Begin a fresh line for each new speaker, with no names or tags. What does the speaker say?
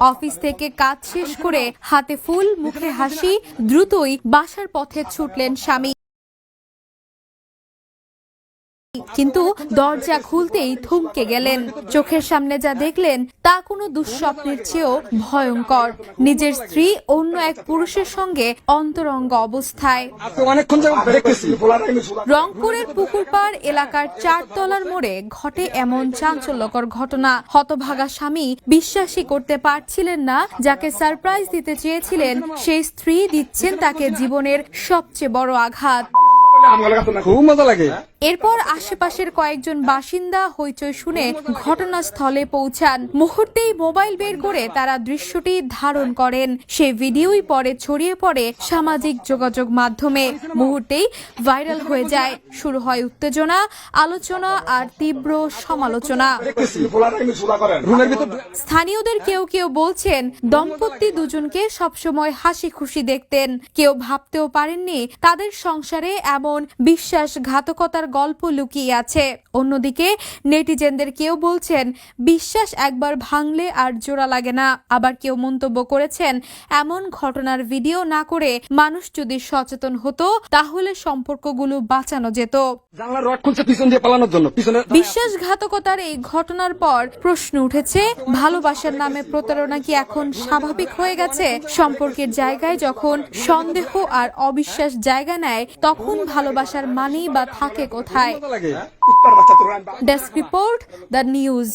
Office থেকে কাজ শেষ করে হাতে ফুল মুখে হাসি দ্রুতই বাসার পথে ছুটলেন স্বামী। কিন্তু দরজা খুলতেই থমকে গেলেন। চোখের সামনে যা দেখলেন তা কোনো দুঃস্বপ্নের চেয়েও ভয়ঙ্কর। নিজের স্ত্রী অন্য এক পুরুষের সঙ্গে অন্তরঙ্গ অবস্থায়। রংপুরের পুকুরপাড় এলাকার 4 তলার মোড়ে ঘটে এমন চাঞ্চল্যকর ঘটনা। হতভাগা স্বামী বিশ্বাসই করতে পারছিলেন না, যাকে সারপ্রাইজ দিতে চেয়েছিলেন সেই স্ত্রী দিচ্ছেন তাকে জীবনের সবচেয়ে বড় আঘাত।
খুব মজা লাগে।
এরপর আশেপাশের কয়েকজন বাসিন্দা হইচই শুনে ঘটনাস্থলে পৌঁছান। মুহূর্তেই মোবাইল বের করে তারা দৃশ্যটি ধারণ করেন। সেই ভিডিওই পরে ছড়িয়ে পড়ে সামাজিক যোগাযোগ মাধ্যমে। মুহূর্তেই ভাইরাল হয়ে যায়। শুরু হয় উত্তেজনা, আলোচনা আর তীব্র সমালোচনা। স্থানীয়দের কেউ কেউ বলছেন দম্পতি দুজনকে সবসময় হাসি খুশি দেখতেন। কেউ ভাবতেও পারেননি তাদের সংসারে এমন বিশ্বাসঘাতকতার গল্প লুকিয়ে আছে। অন্যদিকে নেটিজেনদের কেউ বলছেন বিশ্বাস একবার ভাঙলে আর জোড়া লাগে না। আবার কেউ মন্তব্য করেছেন এমন ঘটনার ভিডিও না করে মানুষ যদি সচেতন হতো তাহলে সম্পর্কগুলো বাঁচানো যেত। বিশ্বাসঘাতকতার এই ঘটনার পর প্রশ্ন উঠেছে, ভালোবাসার নামে প্রতারণা কি এখন স্বাভাবিক হয়ে গেছে? সম্পর্কের জায়গায় যখন সন্দেহ আর অবিশ্বাস জায়গা নেয় তখন ভালোবাসার মানেই বা থাকে কোথায়? Desk report, the news.